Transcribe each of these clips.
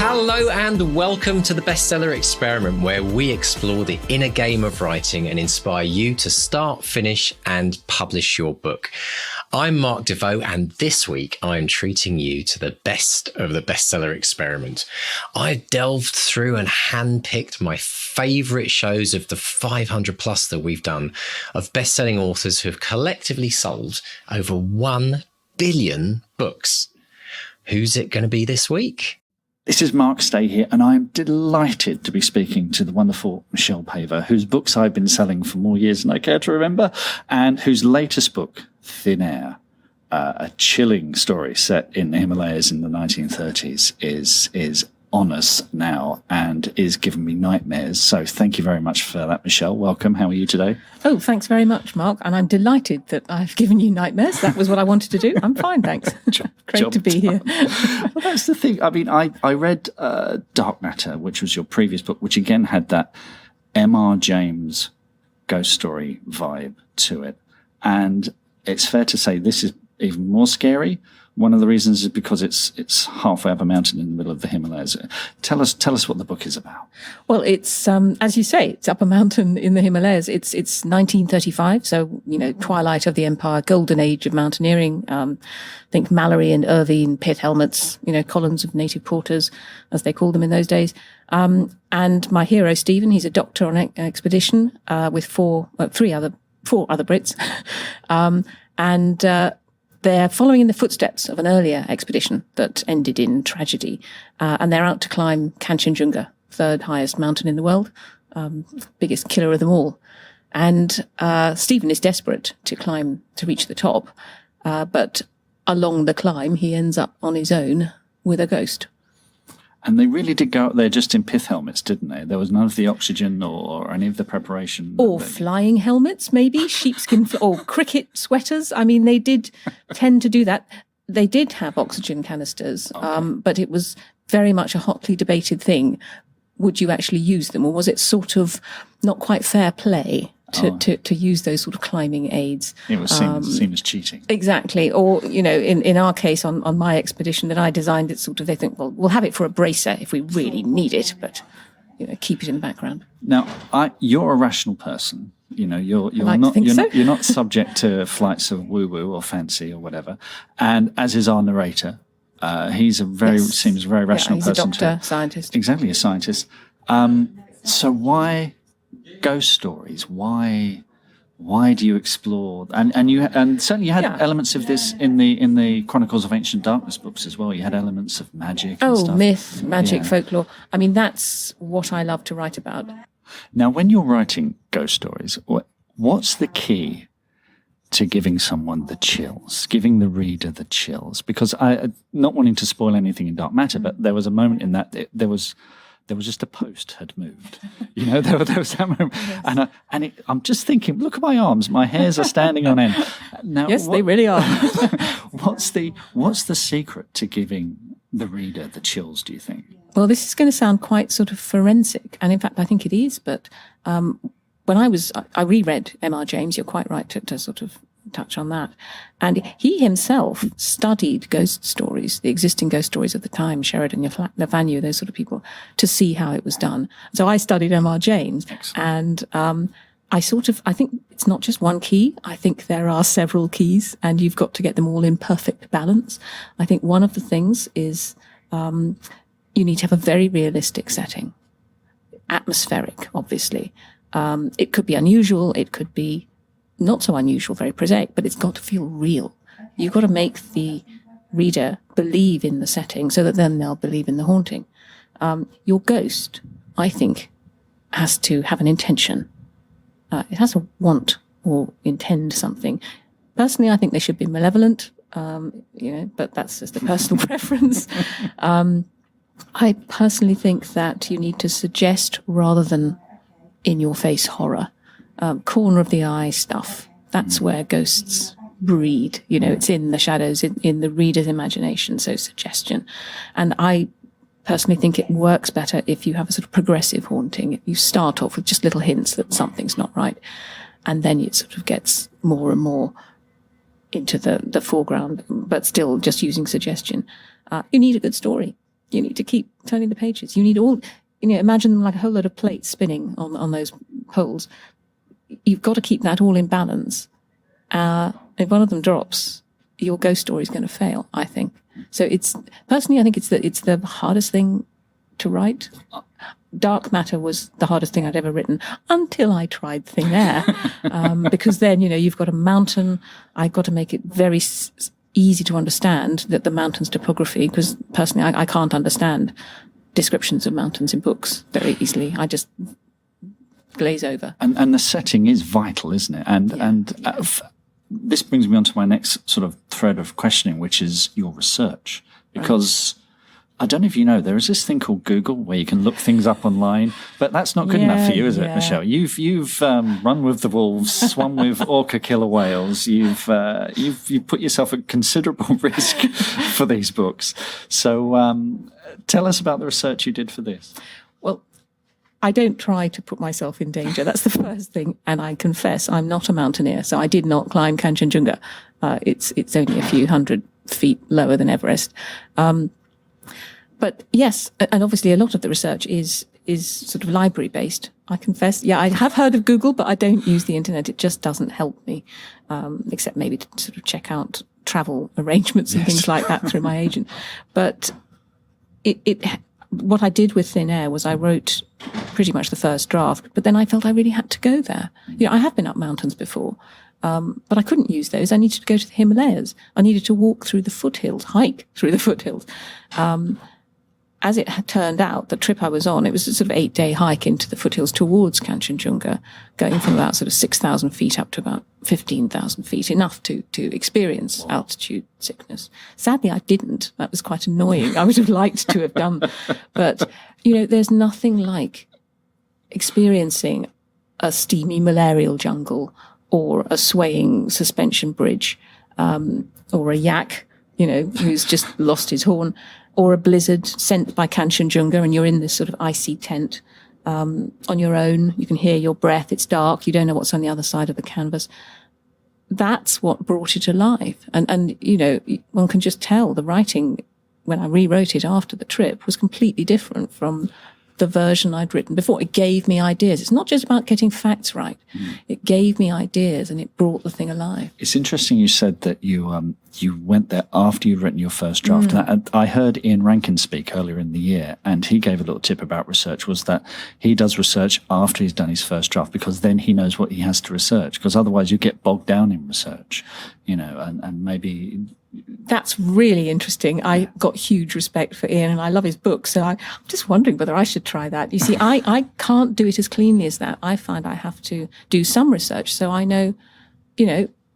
Hello and welcome to the Bestseller Experiment, where we explore the inner game of writing and inspire you to start, finish, and publish your book. I'm Mark DeVoe, and this week I'm treating you to the best of the Bestseller Experiment. I've delved through and handpicked my favourite shows of the 500 plus that we've done of best-selling authors who have collectively sold over 1 billion books. Who's it going to be this week? This is Mark Stay here, and I'm delighted to be speaking to the wonderful Michelle Paver, whose books I've been selling for more years than I care to remember, and whose latest book, Thin Air, a chilling story set in the Himalayas in the 1930s, is on us now and is giving me nightmares. So thank you very much for that, Michelle. Welcome. How are you today? Oh, thanks very much, Mark. And I'm delighted that I've given you nightmares. That was what I wanted to do. I'm fine, thanks. Great to be here. Well, that's the thing. I mean, I read Dark Matter, which was your previous book, which again had that M.R. James ghost story vibe to it. And it's fair to say this is even more scary. One of the reasons is because it's halfway up a mountain in the middle of the Himalayas. Tell us what the book is about. Well, it's as you say, it's up a mountain in the Himalayas. It's 1935, so twilight of the empire, golden age of mountaineering. Think Mallory and Irvine, pit helmets, columns of native porters, as they called them in those days. And my hero Stephen, he's a doctor on an expedition with four other Brits, and they're following in the footsteps of an earlier expedition that ended in tragedy, and they're out to climb Kanchenjunga, third highest mountain in the world, biggest killer of them all. And Stephen is desperate to reach the top, but along the climb he ends up on his own with a ghost. And they really did go up there just in pith helmets, didn't they? There was none of the oxygen or any of the preparation. Or flying helmets, maybe, sheepskin, or cricket sweaters. I mean, they did tend to do that. They did have oxygen canisters, but it was very much a hotly debated thing. Would you actually use them, or was it sort of not quite fair play to use those sort of climbing aids? It was seen as cheating. Exactly. Or, in our case, on my expedition that I designed, it's sort of, they think, well, we'll have it for a bracer if we really need it, but, keep it in the background. Now, you're a rational person. You're not subject to flights of woo-woo or fancy or whatever. And as is our narrator, he's seems a very rational person. He's a doctor, scientist. Exactly, a scientist. So why ghost stories? Why do you explore? And certainly you had elements of this in the Chronicles of Ancient Darkness books as well. You had elements of magic. And stuff. Myth, magic, folklore. I mean, that's what I love to write about. Now, when you're writing ghost stories, what's the key to giving someone the chills, giving the reader the chills? Because not wanting to spoil anything in Dark Matter, but there was a moment in that there was just a post had moved. There was that moment. Yes. And I'm just thinking, look at my arms, my hairs are standing on end. Now, yes, they really are. What's the secret to giving the reader the chills, do you think? Well, this is going to sound quite sort of forensic, and in fact, I think it is, but when I reread M.R. James, you're quite right to sort of touch on that. And he himself studied ghost stories, the existing ghost stories of the time, Sheridan, Lavagnu, those sort of people, to see how it was done. So I studied M.R. James. Excellent. And I think it's not just one key. I think there are several keys, and you've got to get them all in perfect balance. I think one of the things is you need to have a very realistic setting. Atmospheric, obviously. It could be unusual, it could be not so unusual, very prosaic, but it's got to feel real. You've got to make the reader believe in the setting so that then they'll believe in the haunting. Your ghost, I think, has to have an intention. It has to want or intend something. Personally, I think they should be malevolent, but that's just a personal preference. I personally think that you need to suggest rather than in-your-face horror. Corner of the eye stuff. That's where ghosts breed. It's in the shadows, in the reader's imagination, so suggestion. And I personally think it works better if you have a sort of progressive haunting. You start off with just little hints that something's not right, and then it sort of gets more and more into the foreground, but still just using suggestion. You need a good story. You need to keep turning the pages. You need all, imagine them like a whole load of plates spinning on those poles. You've got to keep that all in balance. If one of them drops, your ghost story is going to fail, I think. So I think it's the hardest thing to write. Dark matter was the hardest thing I'd ever written until I tried thin air. Because then, you've got a mountain. I've got to make it very easy to understand that the mountain's topography, because personally, I can't understand descriptions of mountains in books very easily. I just glaze over. And the setting is vital, isn't it? This brings me on to my next sort of thread of questioning, which is your research. Because I don't know if you know, there is this thing called Google where you can look things up online, but that's not good enough for you, is it, Michelle? You've run with the wolves, swum with orca killer whales. You've put yourself at considerable risk for these books. So tell us about the research you did for this. Well, I don't try to put myself in danger. That's the first thing. And I confess I'm not a mountaineer. So I did not climb Kanchenjunga. It's only a few hundred feet lower than Everest. But yes, and obviously a lot of the research is sort of library based. I confess. Yeah, I have heard of Google, but I don't use the internet. It just doesn't help me, except maybe to sort of check out travel arrangements and things like that through my agent. But what I did with Thin Air was I wrote pretty much the first draft, but then I felt I really had to go there. I have been up mountains before, but I couldn't use those. I needed to go to the Himalayas. I needed to walk through the foothills, hike through the foothills. As it had turned out, the trip I was on, it was a sort of 8-day hike into the foothills towards Kanchenjunga, going from about sort of 6,000 feet up to about 15,000 feet, enough to experience altitude sickness. Sadly, I didn't. That was quite annoying. I would have liked to have done. But, there's nothing like experiencing a steamy malarial jungle or a swaying suspension bridge, or a yak, who's just lost his horn, or a blizzard sent by Kanchenjunga, and you're in this sort of icy tent on your own. You can hear your breath. It's dark. You don't know what's on the other side of the canvas. That's what brought it alive. And one can just tell the writing, when I rewrote it after the trip, was completely different from the version I'd written before. It gave me ideas. It's not just about getting facts right. It gave me ideas, and it brought the thing alive. It's interesting you said that you went there after you'd written your first draft. And I heard Ian Rankin speak earlier in the year, and he gave a little tip about research, was that he does research after he's done his first draft, because then he knows what he has to research, because otherwise you get bogged down in research, and maybe... That's really interesting. I got huge respect for Ian, and I love his book. So I'm just wondering whether I should try that. You see, I can't do it as cleanly as that. I find I have to do some research, so I know,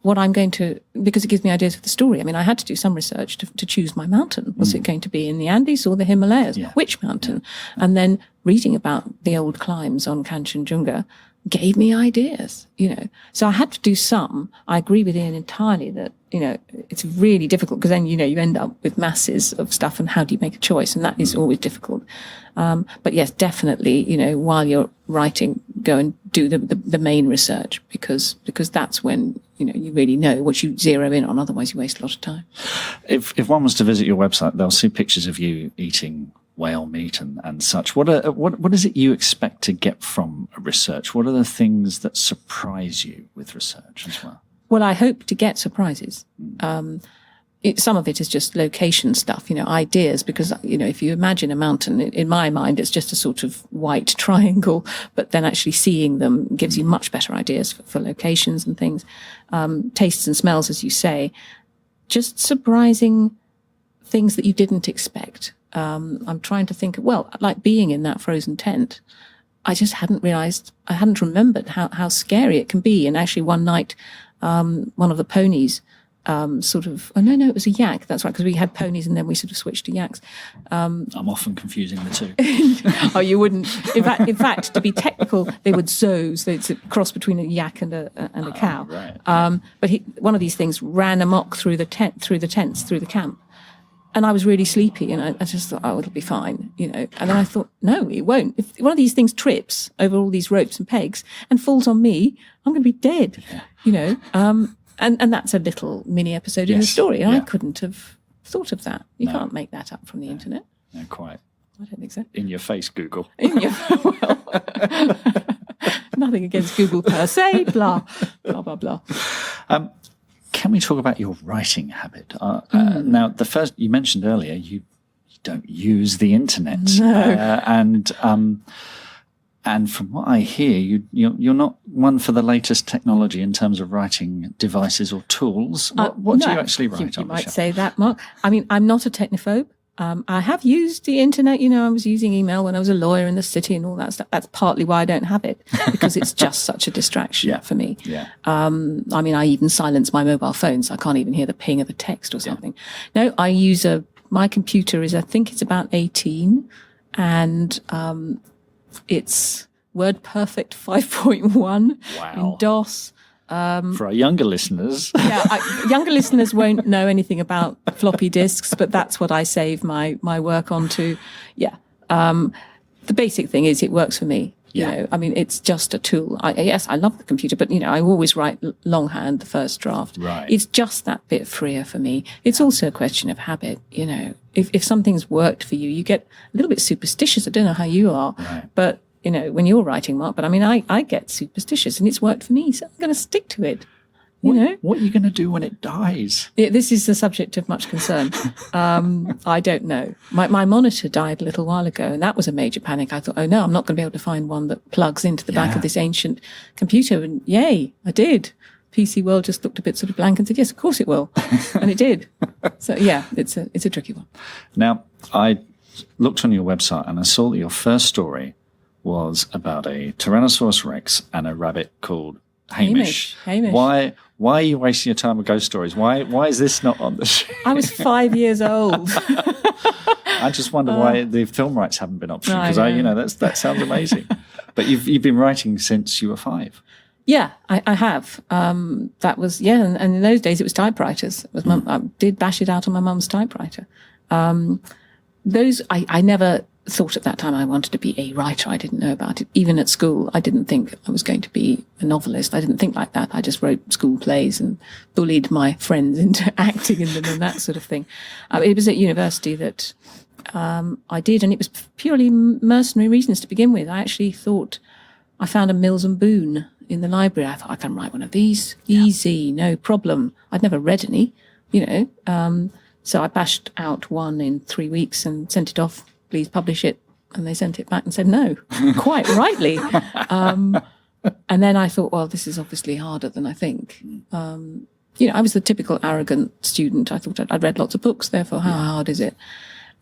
what I'm going to, because it gives me ideas for the story. I mean, I had to do some research to choose my mountain. Was it going to be in the Andes or the Himalayas? Yeah. Which mountain? Yeah. And then reading about the old climbs on Kanchenjunga gave me ideas, So I had to do some. I agree with Ian entirely that, it's really difficult, because then, you end up with masses of stuff, and how do you make a choice? And that is always difficult. But yes, definitely, while you're writing, go and do the main research, because that's when, you really know what you zero in on. Otherwise you waste a lot of time. If one was to visit your website, they'll see pictures of you eating whale meat and such. What is it you expect to get from research? What are the things that surprise you with research as well? Well, I hope to get surprises. Some of it is just location stuff, ideas, because, if you imagine a mountain, in my mind, it's just a sort of white triangle, but then actually seeing them gives you much better ideas for locations and things. Tastes and smells, as you say, just surprising things that you didn't expect. I'm trying to think, like being in that frozen tent, I just hadn't remembered how scary it can be. And actually one night, one of the ponies, it was a yak. That's right. Because we had ponies and then we sort of switched to yaks. I'm often confusing the two. Oh, you wouldn't. In fact, to be technical, they were zoos. It's a cross between a yak and a cow. Right. But one of these things ran amok through the tents, through the camp. And I was really sleepy, and I just thought, it'll be fine, And then I thought, no, it won't. If one of these things trips over all these ropes and pegs and falls on me, I'm going to be dead, And that's a little mini episode in the story. And I couldn't have thought of that. You can't make that up from the internet. No, quite. I don't think so. In your face, Google. Well, nothing against Google per se, blah, blah, blah, blah. Can we talk about your writing habit? Now, the first, you mentioned earlier, you don't use the internet. No. And from what I hear, you're not one for the latest technology in terms of writing devices or tools. What do you actually write on? You might say that, Mark. I mean, I'm not a technophobe. I have used the internet. I was using email when I was a lawyer in the city and all that stuff. That's partly why I don't have it, because it's just such a distraction for me. Yeah. I mean, I even silence my mobile phone, so I can't even hear the ping of a text or something. No, I use my computer is, I think it's about 18, and it's WordPerfect 5.1 in DOS. For our younger listeners. Younger listeners won't know anything about floppy disks, but that's what I save my work onto. Yeah. The basic thing is it works for me. I mean, it's just a tool. Yes, I love the computer, but, I always write longhand, the first draft. Right. It's just that bit freer for me. It's also a question of habit. If something's worked for you, you get a little bit superstitious. I don't know how you are, but when you're writing, Mark, but I mean, I get superstitious and it's worked for me, so I'm going to stick to it. What are you going to do when it dies? This is the subject of much concern. I don't know. My monitor died a little while ago, and that was a major panic. I thought, oh no, I'm not going to be able to find one that plugs into the back of this ancient computer. And yay, I did. PC World just looked a bit sort of blank and said, yes, of course it will. And it did. So yeah, it's a tricky one. Now, I looked on your website and I saw that your first story was about a Tyrannosaurus Rex and a rabbit called Hamish. Why are you wasting your time with ghost stories? Why is this not on the show? I was 5 years old. I just wonder why the film rights haven't been optioned, because that sounds amazing. But you've been writing since you were 5. Yeah, I have. That was and in those days it was typewriters. I did bash it out on my mum's typewriter. I never thought at that time I wanted to be a writer. I didn't know about it. Even at school, I didn't think I was going to be a novelist. I didn't think like that. I just wrote school plays and bullied my friends into acting in them and that sort of thing. It was at university that I did, and it was purely mercenary reasons to begin with. I actually thought I found a Mills and Boon in the library. I thought, I can write one of these. Easy, no problem. I'd never read any, So I bashed out one in 3 weeks and sent it off. Please publish it. And they sent it back and said no, quite rightly. And then I thought, well, this is obviously harder than I think. I was the typical arrogant student. I thought I'd read lots of books, therefore how hard is it?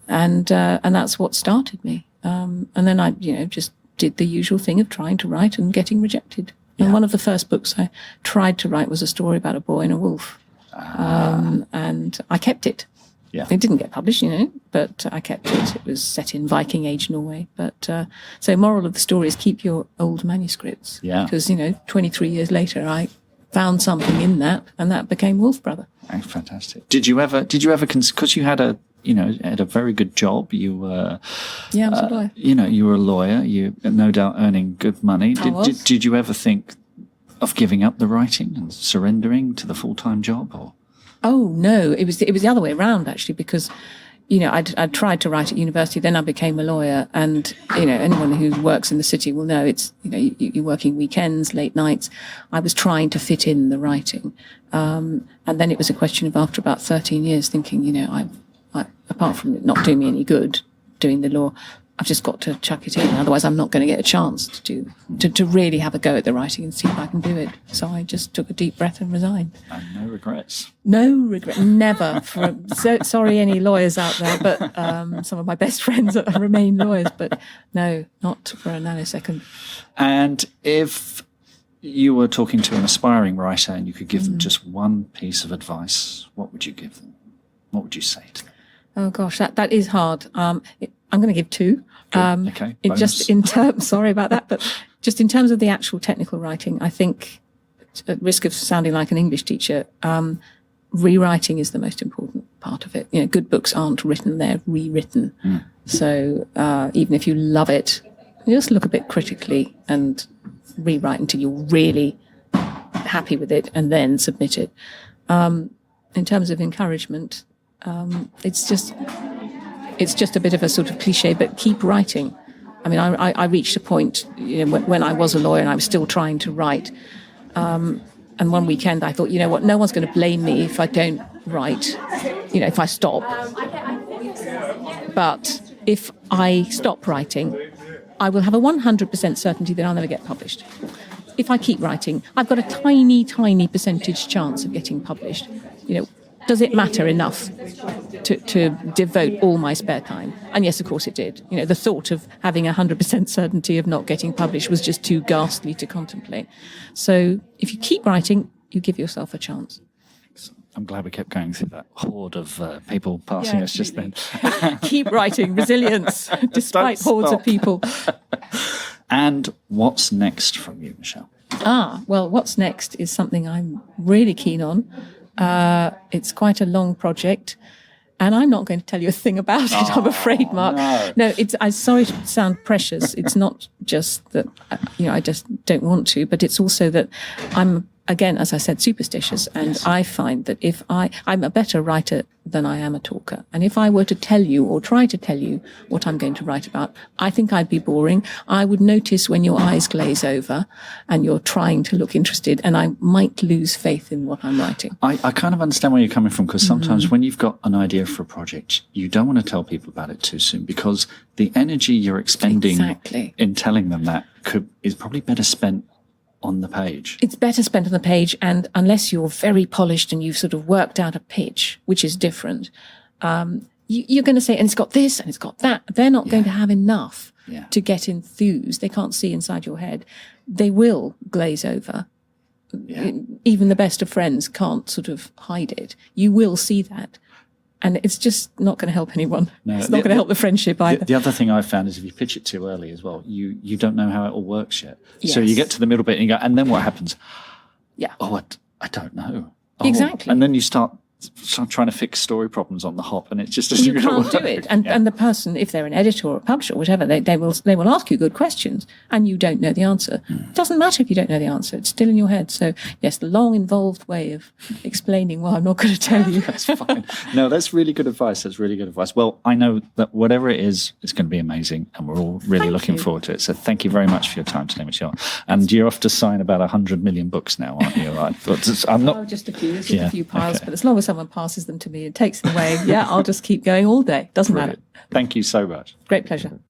And that's what started me. And then I, just did the usual thing of trying to write and getting rejected. And one of the first books I tried to write was a story about a boy and a wolf. And I kept it. Yeah. It didn't get published, but I kept it. It was set in Viking Age Norway. But so moral of the story is keep your old manuscripts. Yeah. Because, 23 years later, I found something in that, and that became Wolf Brother. Oh, fantastic. Did you ever, because you had had a very good job. You were, I was a lawyer. You were a lawyer. You no doubt earning good money. Did you ever think of giving up the writing and surrendering to the full-time job, or? Oh no, it was the other way around actually, because I'd tried to write at university, then I became a lawyer, and anyone who works in the city will know it's you're working weekends, late nights. I was trying to fit in the writing, and then it was a question of after about 13 years thinking, I apart from it not doing me any good doing the law, I've just got to chuck it in, otherwise I'm not going to get a chance to really have a go at the writing and see if I can do it. So I just took a deep breath and resigned. And no regrets. No regret, never. Sorry, any lawyers out there, but some of my best friends remain lawyers, but no, not for a nanosecond. And if you were talking to an aspiring writer and you could give them just one piece of advice, what would you give them? What would you say to them? Oh gosh, that is hard. I'm going to give 2. Okay. Just in terms, sorry about that, but just in terms of the actual technical writing, I think, at risk of sounding like an English teacher, rewriting is the most important part of it. Good books aren't written; they're rewritten. So even if you love it, just look a bit critically and rewrite until you're really happy with it, and then submit it. In terms of encouragement, it's just it's just a bit of a sort of cliche, but keep writing. I mean, I reached a point, when I was a lawyer and I was still trying to write. And one weekend I thought, you know what, no one's going to blame me if I don't write, if I stop. But if I stop writing, I will have a 100% certainty that I'll never get published. If I keep writing, I've got a tiny, tiny percentage chance of getting published. Does it matter enough to devote all my spare time? And yes, of course it did. The thought of having 100% certainty of not getting published was just too ghastly to contemplate. So if you keep writing, you give yourself a chance. I'm glad we kept going through that horde of people passing us just then. Keep writing, resilience, despite hordes of people. And what's next from you, Michelle? Well, what's next is something I'm really keen on. It's quite a long project, and I'm not going to tell you a thing about it, I'm afraid, Mark. No, I'm sorry to sound precious. It's not just that, I just don't want to, but it's also that I'm, again, as I said, superstitious, and I find that I'm a better writer than I am a talker. And if I were to tell you or try to tell you what I'm going to write about, I think I'd be boring. I would notice when your eyes glaze over and you're trying to look interested, and I might lose faith in what I'm writing. I kind of understand where you're coming from, because sometimes when you've got an idea for a project, you don't want to tell people about it too soon, because the energy you're expending in telling them that is probably better spent on the page. It's better spent on the page, and unless you're very polished and you've sort of worked out a pitch, which is different, you're going to say, and it's got this and it's got that. They're not going to have enough to get enthused. They can't see inside your head. They will glaze over. Even the best of friends can't sort of hide it. You will see that. And it's just not going to help anyone. No, it's not going to help the friendship either. The other thing I've found is if you pitch it too early as well, you don't know how it all works yet. Yes. So you get to the middle bit and you go, and then what happens? Yeah. Oh, I don't know. Exactly. And then you start trying to fix story problems on the hop, and it just doesn't you can't do it. And the person, if they're an editor or a publisher or whatever, they will ask you good questions, and you don't know the answer. It doesn't matter if you don't know the answer; it's still in your head. So yes, the long, involved way of explaining why I'm not going to tell you. That's fine. No, that's really good advice. That's really good advice. Well, I know that whatever it is, it's going to be amazing, and we're all really looking forward to it. So thank you very much for your time today, Michelle. And you're off to sign about 100 million books now, aren't you? I'm not. Oh, just a few. There's just a few piles, but as long as someone passes them to me and takes them away, I'll just keep going all day. Doesn't matter. Thank you so much. Great pleasure.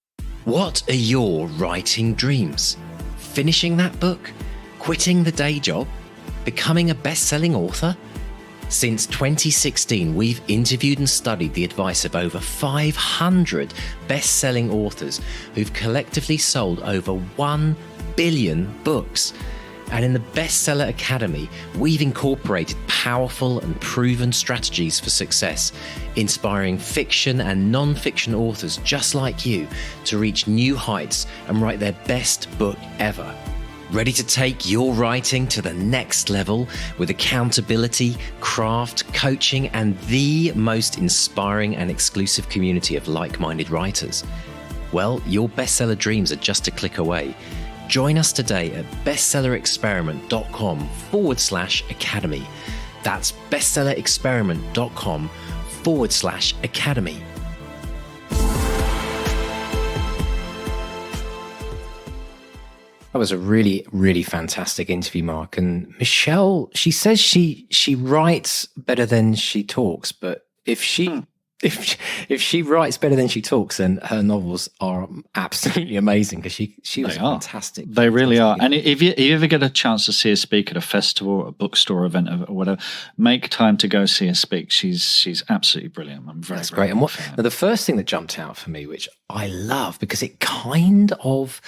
What are your writing dreams? Finishing that book? Quitting the day job? Becoming a best-selling author? Since 2016, we've interviewed and studied the advice of over 500 best-selling authors who've collectively sold over 1 billion books. And in the Bestseller Academy, we've incorporated powerful and proven strategies for success, inspiring fiction and non-fiction authors just like you to reach new heights and write their best book ever. Ready to take your writing to the next level with accountability, craft, coaching, and the most inspiring and exclusive community of like-minded writers? Well, your bestseller dreams are just a click away. Join us today at bestsellerexperiment.com/academy. That's bestsellerexperiment.com/academy. That was a really, really fantastic interview, Mark. And Michelle, she says she writes better than she talks, but if she writes better than she talks, then her novels are absolutely amazing, because she was fantastic. They really are. And if you ever get a chance to see her speak at a festival or a bookstore event or whatever, make time to go see her speak. She's absolutely brilliant. That's great. And the first thing that jumped out for me, which I love because it kind of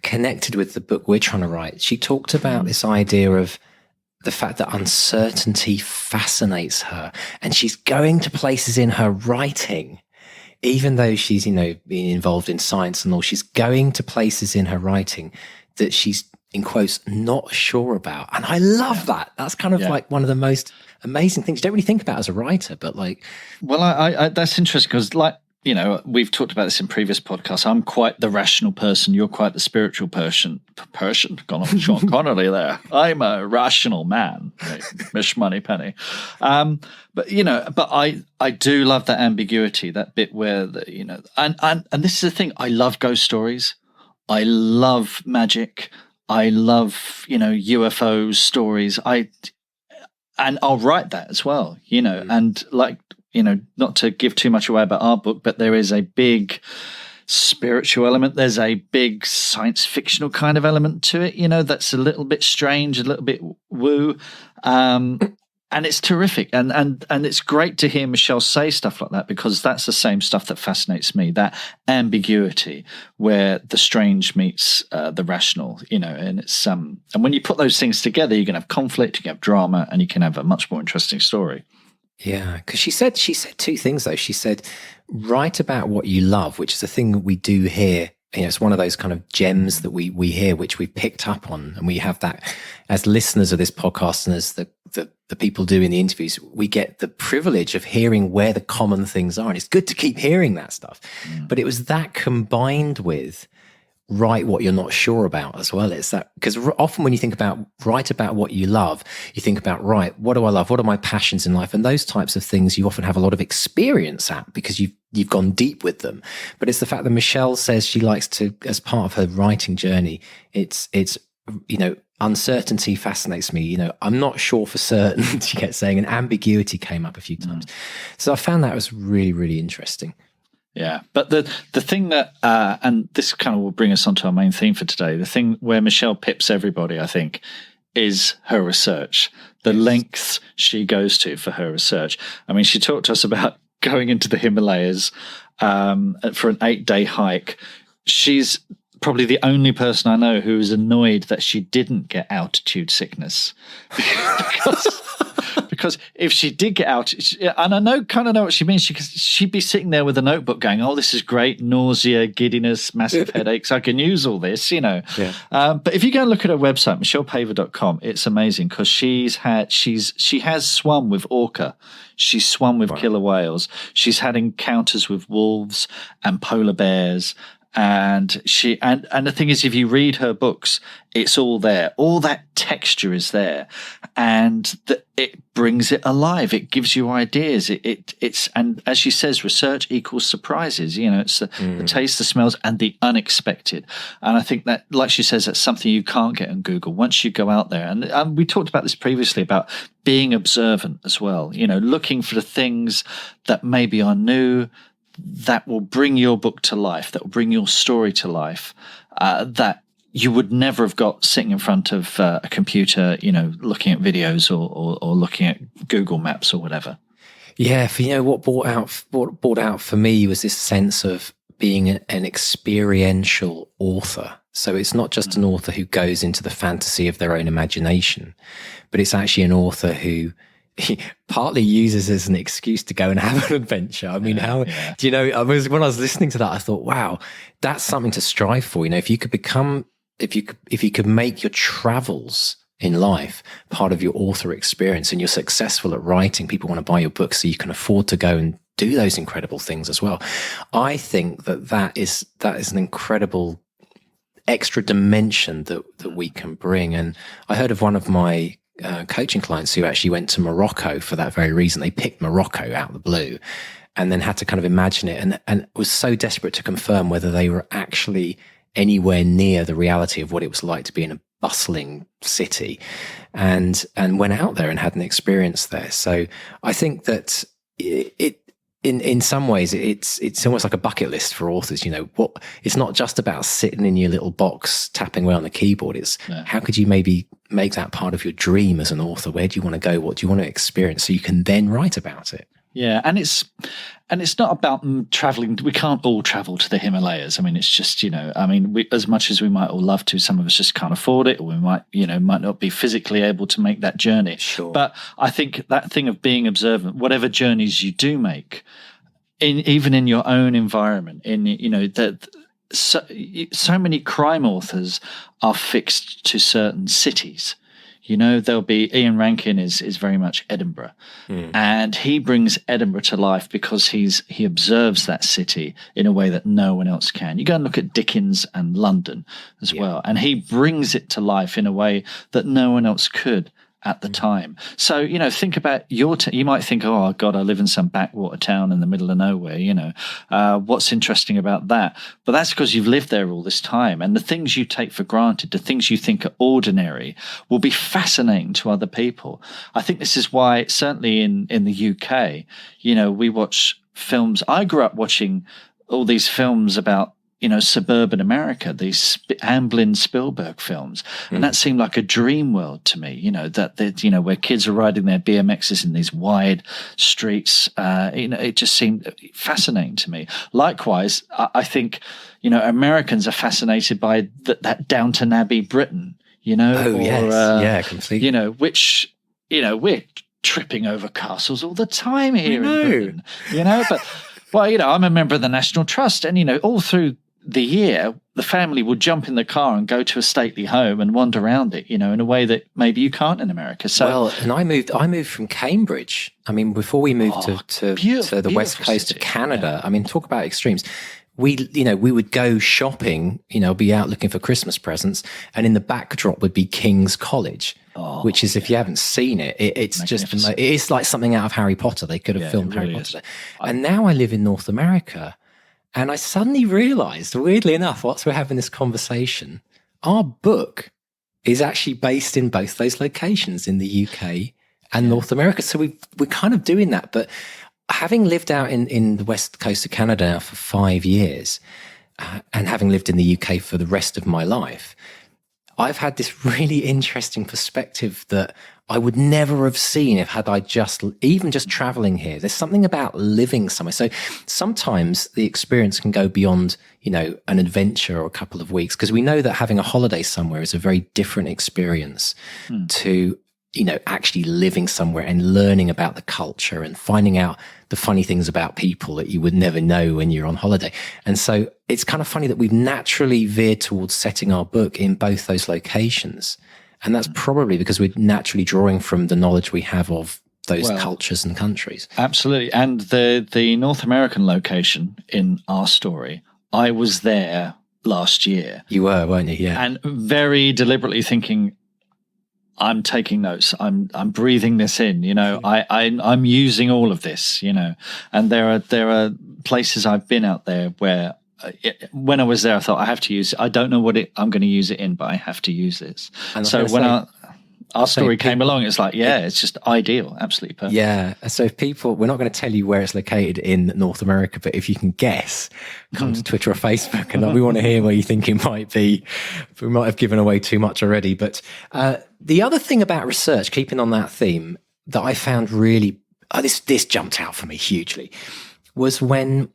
connected with the book we're trying to write, she talked about this idea of the fact that uncertainty fascinates her, and she's going to places in her writing, even though she's, being involved in science and all, she's going to places in her writing that she's, in quotes, not sure about. And I love that. That's kind of like one of the most amazing things you don't really think about as a writer, but like. Well, I that's interesting, because like we've talked about this in previous podcasts. I'm quite the rational person. You're quite the spiritual person. Gone off Sean Connery there. I'm a rational man. Mish Moneypenny. But I do love that ambiguity, that bit where and this is the thing. I love ghost stories. I love magic. I love UFO stories. And I'll write that as well. And not to give too much away about our book, but there is a big spiritual element. There's a big science fictional kind of element to it, that's a little bit strange, a little bit woo. And it's terrific. And it's great to hear Michelle say stuff like that, because that's the same stuff that fascinates me, that ambiguity where the strange meets the rational, and it's and when you put those things together, you can have conflict, you can have drama, and you can have a much more interesting story. Yeah, because she said two things, though. She said, write about what you love, which is a thing that we do here. It's one of those kind of gems that we hear, which we've picked up on. And we have that as listeners of this podcast, and as the people do in the interviews, we get the privilege of hearing where the common things are. And it's good to keep hearing that stuff. But it was that combined with write what you're not sure about as well. It's that, because often when you think about write about what you love, you think about, right, what do I love? What are my passions in life? And those types of things you often have a lot of experience at, because you've gone deep with them. But it's the fact that Michelle says she likes to, as part of her writing journey, it's uncertainty fascinates me. I'm not sure for certain, she kept saying, and ambiguity came up a few times. So I found that was really, really interesting. Yeah, but the thing that, and this kind of will bring us onto our main theme for today, the thing where Michelle pips everybody, I think, is her research, the lengths she goes to for her research. I mean, she talked to us about going into the Himalayas for an 8-day hike. She's probably the only person I know who is annoyed that she didn't get altitude sickness. Because if she did get out, and I kind of know what she means, she'd be sitting there with a notebook going, oh, this is great, nausea, giddiness, massive headaches, I can use all this, Yeah. But if you go and look at her website, michellepaver.com, it's amazing, because she has swum with orca, she's swum with killer whales, she's had encounters with wolves and polar bears. And the thing is, if you read her books, it's all there. All that texture is there, and it brings it alive. It gives you ideas. It's and as she says, research equals surprises. It's the taste, the smells, and the unexpected. And I think that, like she says, that's something you can't get on Google once you go out there. And we talked about this previously about being observant as well. Looking for the things that maybe are new, that will bring your book to life, that will bring your story to life, that you would never have got sitting in front of a computer, looking at videos or looking at Google Maps or whatever. Yeah, what brought out for me was this sense of being an experiential author. So it's not just an author who goes into the fantasy of their own imagination, but it's actually an author who he partly uses as an excuse to go and have an adventure. I mean, when I was listening to that, I thought, wow, that's something to strive for. If you could make your travels in life part of your author experience, and you're successful at writing, people want to buy your book so you can afford to go and do those incredible things as well. I think that is an incredible extra dimension that we can bring. And I heard of one of my coaching clients who actually went to Morocco for that very reason. They picked Morocco out of the blue and then had to kind of imagine it, and was so desperate to confirm whether they were actually anywhere near the reality of what it was like to be in a bustling city, and went out there and had an experience there. So I think that in some ways it's almost like a bucket list for authors. It's not just about sitting in your little box tapping away on the keyboard. It's how could you maybe make that part of your dream as an author? Where do you want to go? What do you want to experience? So you can then write about it. Yeah, and it's not about traveling. We can't all travel to the Himalayas. I mean, it's just, as much as we might all love to, some of us just can't afford it, or we might not be physically able to make that journey. Sure. But I think that thing of being observant, whatever journeys you do make, even in your own environment, so many crime authors are fixed to certain cities. There'll be Ian Rankin is very much Edinburgh, and he brings Edinburgh to life because he observes that city in a way that no one else can. You go and look at Dickens and London as well, and he brings it to life in a way that no one else could at the time. So, think about you might think, oh God, I live in some backwater town in the middle of nowhere, what's interesting about that? But that's because you've lived there all this time. And the things you take for granted, the things you think are ordinary, will be fascinating to other people. I think this is why, certainly in the UK, we watch films. I grew up watching all these films about suburban America, these Amblin Spielberg films. And that seemed like a dream world to me, where kids are riding their BMXs in these wide streets. It just seemed fascinating to me. Likewise, I think, Americans are fascinated by that Downton Abbey Britain, yes. Completely. Which, we're tripping over castles all the time here in Britain, but, well, I'm a member of the National Trust, and, all through the year, the family would jump in the car and go to a stately home and wander around it, in a way that maybe you can't in America. So, well, and I moved from Cambridge. I mean, before we moved to the west coast city. of Canada, I mean, talk about extremes. We would go shopping, be out looking for Christmas presents, and in the backdrop would be King's College, which is, if you haven't seen it, it's just, it is like something out of Harry Potter. They could have filmed Harry Potter there. And now I live in North America, and I suddenly realized, weirdly enough, whilst we're having this conversation, our book is actually based in both those locations in the UK and North America. So we're kind of doing that. But having lived out in the west coast of Canada now for 5 years, and having lived in the UK for the rest of my life, I've had this really interesting perspective that I would never have seen if had I just traveling here. There's something about living somewhere. So sometimes the experience can go beyond, an adventure or a couple of weeks, because we know that having a holiday somewhere is a very different experience to, actually living somewhere and learning about the culture and finding out the funny things about people that you would never know when you're on holiday. And so it's kind of funny that we've naturally veered towards setting our book in both those locations. And that's probably because we're naturally drawing from the knowledge we have of those cultures and countries. Absolutely. And the North American location in our story, I was there last year. You were, weren't you? Yeah. And very deliberately thinking, I'm taking notes. I'm breathing this in. I'm using all of this. And there are places I've been out there where when I was there, I thought I have to use it. I don't know what I'm going to use it in, but I have to use this. And so when our story came along, it's like, it's just ideal, absolutely perfect. Yeah. So if people, we're not going to tell you where it's located in North America, but if you can guess, come to Twitter or Facebook, and we want to hear where you think it might be. We might have given away too much already. But the other thing about research, keeping on that theme, that I found really, this jumped out for me hugely, was when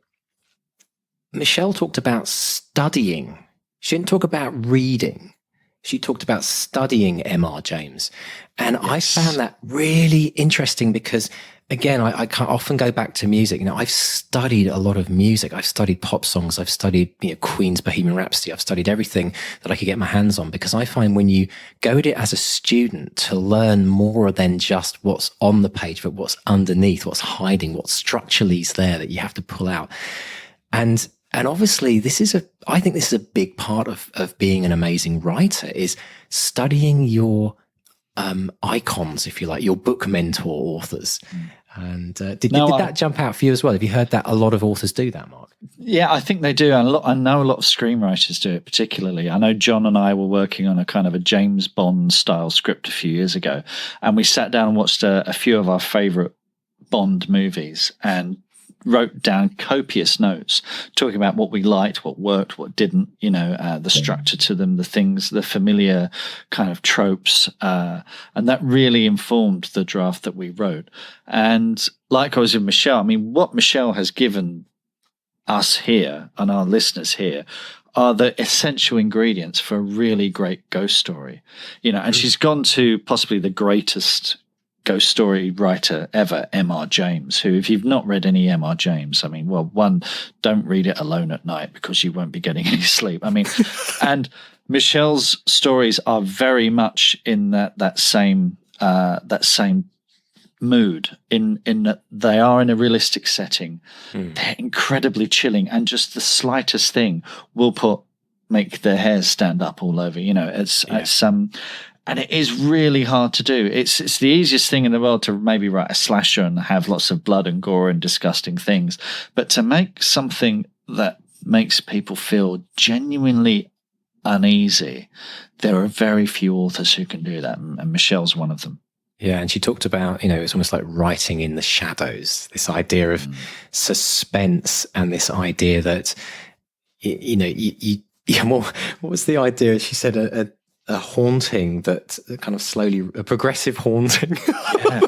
Michelle talked about studying. She didn't talk about reading. She talked about studying M.R. James. And I found that really interesting because, again, I can't often go back to music. I've studied a lot of music. I've studied pop songs. I've studied Queen's Bohemian Rhapsody. I've studied everything that I could get my hands on, because I find when you go at it as a student to learn more than just what's on the page, but what's underneath, what's hiding, what structurally is there that you have to pull out. And obviously I think this is a big part of being an amazing writer, is studying your icons, if you like, your book mentor authors. And did that jump out for you as well? Have you heard that a lot of authors do that, Mark? Yeah, I think they do. And I know a lot of screenwriters do it particularly. I know John and I were working on a kind of a James Bond style script a few years ago, and we sat down and watched a few of our favorite Bond movies and wrote down copious notes talking about what we liked, what worked, what didn't, the structure to them, the things, the familiar kind of tropes. And that really informed the draft that we wrote. And like I was with Michelle, I mean, what Michelle has given us here and our listeners here are the essential ingredients for a really great ghost story, and she's gone to possibly the greatest ghost story writer ever, M.R. James, who, if you've not read any M.R. James, I mean, well, one, don't read it alone at night because you won't be getting any sleep. I mean, and Michelle's stories are very much in that same mood, in that they are in a realistic setting. They're incredibly chilling, and just the slightest thing will make their hairs stand up all over. It's and it is really hard to do. It's the easiest thing in the world to maybe write a slasher and have lots of blood and gore and disgusting things, but to make something that makes people feel genuinely uneasy, there are very few authors who can do that, and Michelle's one of them. Yeah, and she talked about, it's almost like writing in the shadows, this idea of suspense, and this idea that, what was the idea? She said a haunting that kind of slowly, a progressive haunting. Yeah.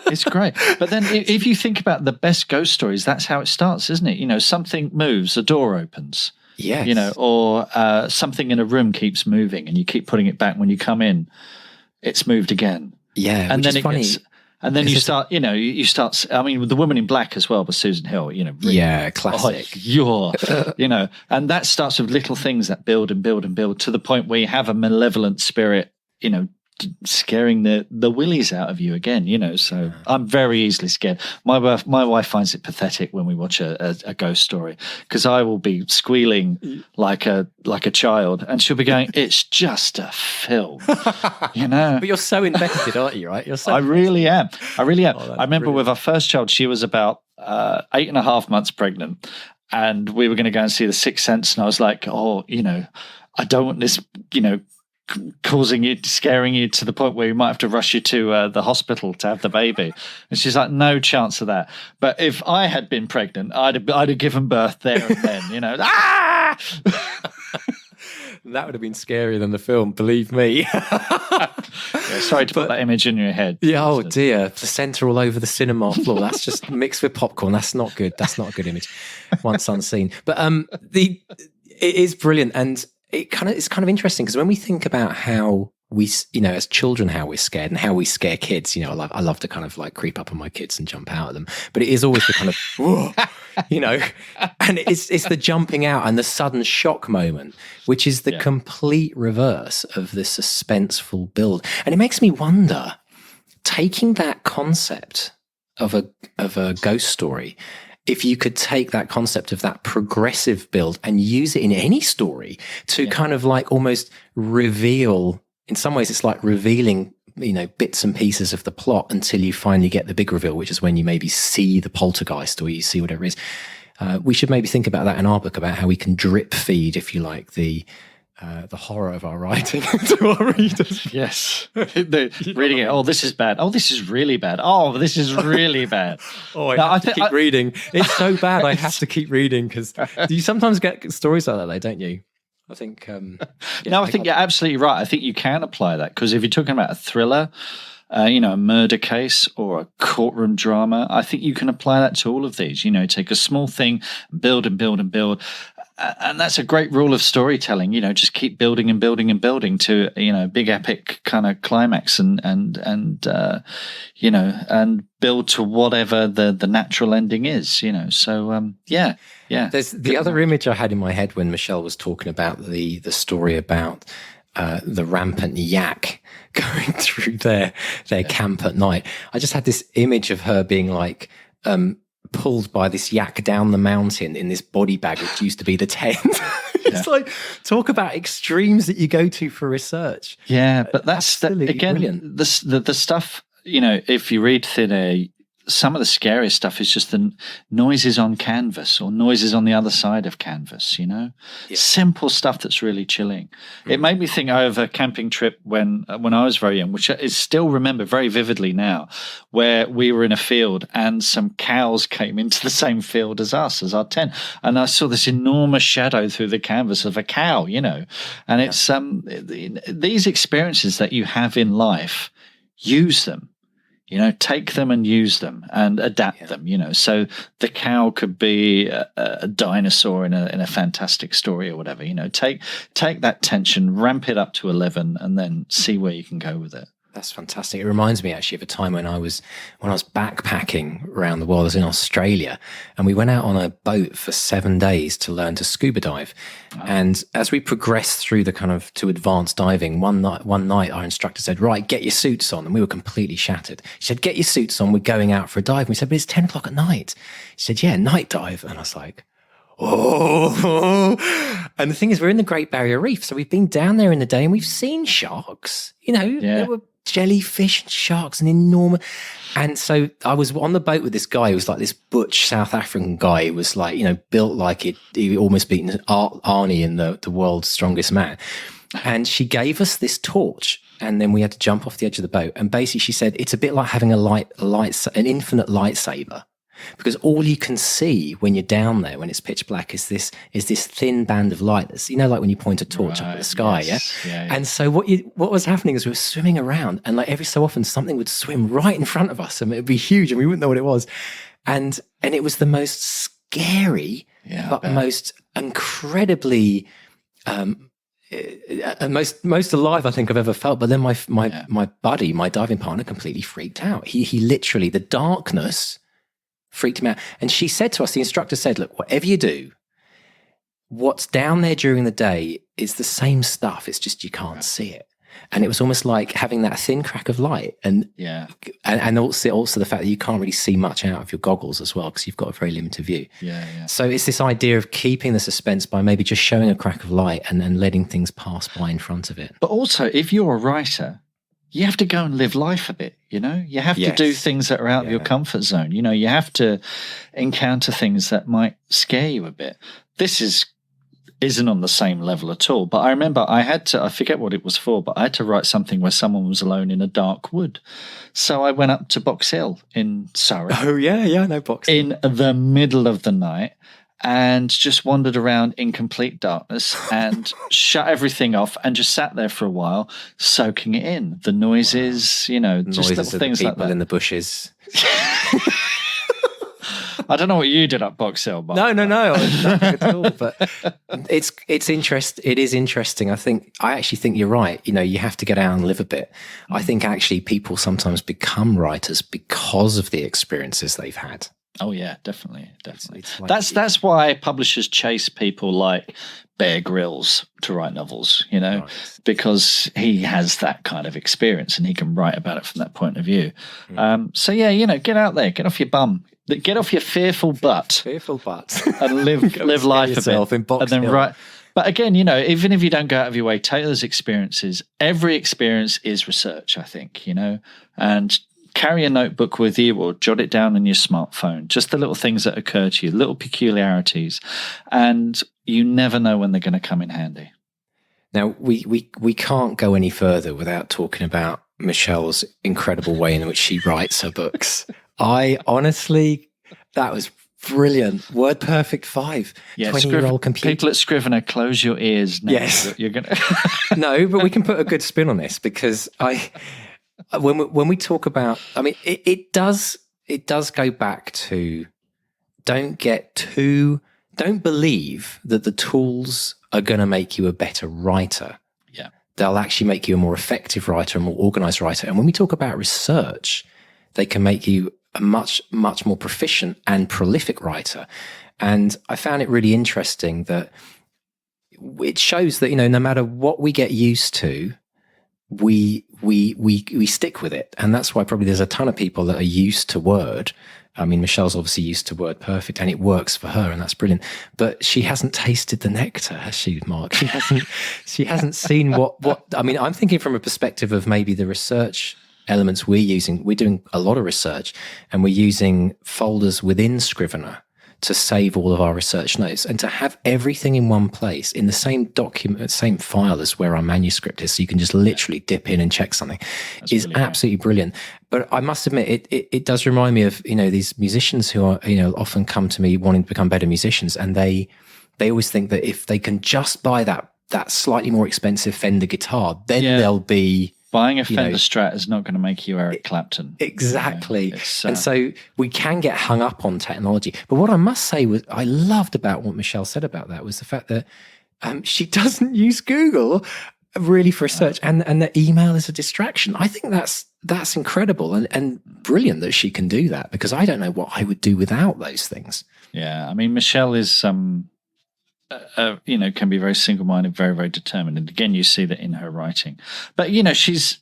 It's great. But then if you think about the best ghost stories, that's how it starts, isn't it? Something moves, a door opens. Yes. Or something in a room keeps moving and you keep putting it back. When you come in, it's moved again. Yeah, and then it's funny. And then you start, you start. I mean, with The Woman in Black as well, by Susan Hill. Really, classic. And that starts with little things that build and build and build to the point where you have a malevolent spirit, scaring the willies out of you again. So I'm very easily scared. My wife finds it pathetic when we watch a ghost story, because I will be squealing like a child, and she'll be going, "It's just a film," But you're so invested, aren't you? Right? I really am. Oh, I remember with our first child, she was about 8.5 months pregnant, and we were going to go and see The Sixth Sense, and I was like, I don't want this, scaring you to the point where you might have to rush you to the hospital to have the baby. And she's like, no chance of that. But if I had been pregnant, I'd have given birth there and then, ah! That would have been scarier than the film, believe me. Sorry to put that image in your head. Yeah, oh dear. Placenta all over the cinema floor. That's just mixed with popcorn. That's not good. That's not a good image once unseen. But it is brilliant. And it's kind of interesting, because when we think about how we, as children, how we're scared and how we scare kids, I love to kind of like creep up on my kids and jump out at them, but it is always the kind of, and it's the jumping out and the sudden shock moment, which is the complete reverse of the suspenseful build. And it makes me wonder, taking that concept of a ghost story, if you could take that concept of that progressive build and use it in any story to kind of like almost reveal, in some ways it's like revealing, bits and pieces of the plot until you finally get the big reveal, which is when you maybe see the poltergeist or you see whatever it is. We should maybe think about that in our book, about how we can drip feed, if you like, the horror of our writing to our readers. Yes. Reading it. Oh, this is bad. Oh, this is really bad. Oh, this is really bad. I have to keep reading. It's so bad. I have to keep reading, because you sometimes get stories like that, though, don't you? I think. I think you're absolutely right. I think you can apply that, because if you're talking about a thriller, a murder case or a courtroom drama, I think you can apply that to all of these. Take a small thing, build and build and build. And that's a great rule of storytelling, just keep building and building and building to, big epic kind of climax and build to whatever the natural ending is, So, yeah. There's the other image I had in my head when Michelle was talking about the story about the rampant yak going through their camp at night. I just had this image of her being like, pulled by this yak down the mountain in this body bag, which used to be the tent. It's like, talk about extremes that you go to for research. Yeah, but that's again, brilliant. The stuff, if you read Thin Air, some of the scariest stuff is just the noises on canvas or noises on the other side of canvas, Simple stuff that's really chilling. It made me think of a camping trip when I was very young, which I still remember very vividly now, where we were in a field and some cows came into the same field as us, as our tent. And I saw this enormous shadow through the canvas of a cow, and it's these experiences that you have in life, use them. Take them and use them and adapt them, So the cow could be a dinosaur in a fantastic story or whatever, Take that tension, ramp it up to 11, and then see where you can go with it. That's fantastic. It reminds me actually of a time when I was backpacking around the world. I was in Australia, and we went out on a boat for 7 days to learn to scuba dive. Wow. And as we progressed through the kind of to advanced diving, one night our instructor said, "Right, get your suits on." And we were completely shattered. She said, "Get your suits on. We're going out for a dive." And we said, "But it's 10 o'clock at night." She said, "Yeah, night dive." And I was like, oh, and the thing is, we're in the Great Barrier Reef. So we've been down there in the day and we've seen sharks, there were jellyfish and sharks and enormous. And so I was on the boat with this guy who was like this butch South African guy who was like, built like he almost beaten Arnie in the World's Strongest Man. And she gave us this torch, and then we had to jump off the edge of the boat. And basically she said, it's a bit like having an infinite lightsaber. Because all you can see when you're down there, when it's pitch black, is this thin band of light. That's, like when you point a torch up at the sky, yes. Yeah. And so what was happening is we were swimming around, and like every so often something would swim right in front of us, and it'd be huge, and we wouldn't know what it was. And it was the most scary, but most incredibly, most alive I think I've ever felt. But then my buddy, my diving partner, completely freaked out. He literally, the darkness freaked him out. And she said to us, the instructor said, "Look, whatever you do, what's down there during the day is the same stuff. It's just you can't see it." And it was almost like having that thin crack of light, and also the fact that you can't really see much out of your goggles as well, because you've got a very limited view. So it's this idea of keeping the suspense by maybe just showing a crack of light and then letting things pass by in front of it. But also, if you're a writer, you have to go and live life a bit, you have to do things that are out of your comfort zone. You have to encounter things that might scare you a bit. This isn't on the same level at all. But I remember I forget what it was for, but I had to write something where someone was alone in a dark wood. So I went up to Box Hill in Surrey. Oh, yeah, I know Box Hill. In the middle of the night, and just wandered around in complete darkness and shut everything off and just sat there for a while, soaking it in. The noises, just noises little things like that. People in the bushes. I don't know what you did at Box Hill, but no, nothing at all. But it's interest. It is interesting. I actually think you're right. You have to get out and live a bit. I think actually people sometimes become writers because of the experiences they've had. Oh yeah, definitely. That's why publishers chase people like Bear Grylls to write novels, right. Because he has that kind of experience and he can write about it from that point of view. So yeah, get out there, get off your bum, get off your fearful butt, and live life a bit, in Box and then Hill. But again, even if you don't go out of your way, take those experiences. Every experience is research, I think, and carry a notebook with you or jot it down on your smartphone, just the little things that occur to you, little peculiarities, and you never know when they're going to come in handy. Now, we can't go any further without talking about Michelle's incredible way in which she writes her books. That was brilliant. Word Perfect 5. Yeah, 20-year-old computer. People at Scrivener, close your ears now. Yes. You're going to... No, but we can put a good spin on this, because when we talk about, it does go back to don't believe that the tools are going to make you a better writer. Yeah. They'll actually make you a more effective writer, a more organized writer. And when we talk about research, they can make you a much, much more proficient and prolific writer. And I found it really interesting that it shows that, no matter what we get used to, we stick with it. And that's why probably there's a ton of people that are used to Word. Michelle's obviously used to Word Perfect, and it works for her, and that's brilliant. But she hasn't tasted the nectar, has she, Mark? She hasn't seen what I'm thinking from a perspective of maybe the research elements we're using. We're doing a lot of research, and we're using folders within Scrivener to save all of our research notes, and to have everything in one place in the same document, same file as where our manuscript is, so you can just literally dip in and check something. That's is really absolutely brilliant. But I must admit, it does remind me of these musicians who are often come to me wanting to become better musicians, and they always think that if they can just buy that slightly more expensive Fender guitar, then they'll be. Buying a Fender Strat is not going to make you Eric Clapton. Exactly. And so we can get hung up on technology. But what I must say I loved about what Michelle said about that was the fact that she doesn't use Google. really for research, and the email is a distraction. I think that's incredible and brilliant that she can do that, because I don't know what I would do without those things. Yeah, I mean, Michelle is can be very single-minded, very, very determined, and again, you see that in her writing. But she's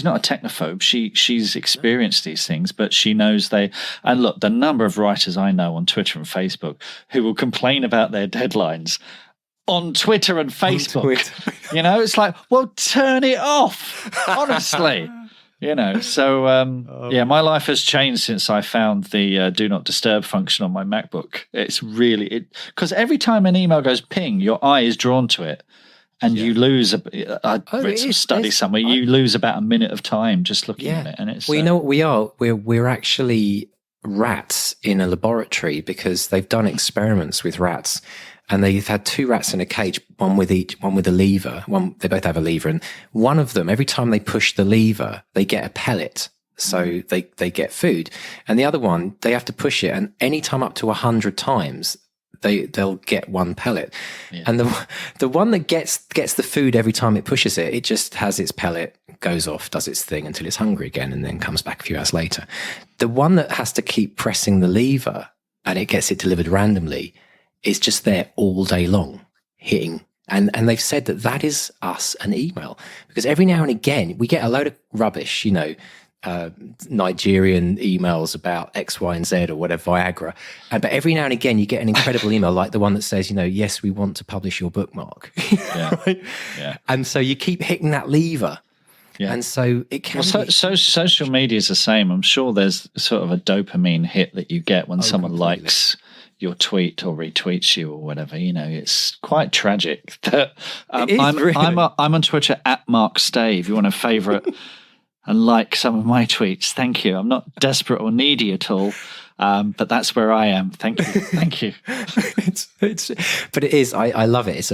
not a technophobe. She's experienced these things, but she knows they. And look, the number of writers I know on Twitter and Facebook who will complain about their deadlines on Twitter and Facebook. It's like, well, turn it off, honestly. My life has changed since I found the do not disturb function on my MacBook. It's really because every time an email goes ping, your eye is drawn to it, and you lose. I read some study somewhere. You lose about a minute of time just looking at it, and it's. Well, you know what we are? We're actually rats in a laboratory, because they've done experiments with rats. And they've had 2 rats in a cage, one with a lever. They both have a lever, and one of them, every time they push the lever, they get a pellet, so they get food. And the other one, they have to push it, and any time up to 100 times, they'll get 1 pellet. Yeah. And the one that gets the food every time it pushes it just has its pellet, goes off, does its thing until it's hungry again, and then comes back a few hours later. The one that has to keep pressing the lever and it gets it delivered randomly is just there all day long, hitting. And they've said that is us an email, because every now and again we get a load of rubbish, Nigerian emails about X, Y, and Z or whatever, Viagra. But every now and again you get an incredible email like the one that says, yes, we want to publish your bookmark. Yeah. Right? Yeah. And so you keep hitting that lever. Yeah. And so it can so social media is the same. I'm sure there's sort of a dopamine hit that you get when someone completely likes your tweet or retweets you or whatever. It's quite tragic that I'm on Twitter at Mark Stay. If you want to favourite and like some of my tweets, thank you. I'm not desperate or needy at all, but that's where I am. Thank you. But it is. I love it. It's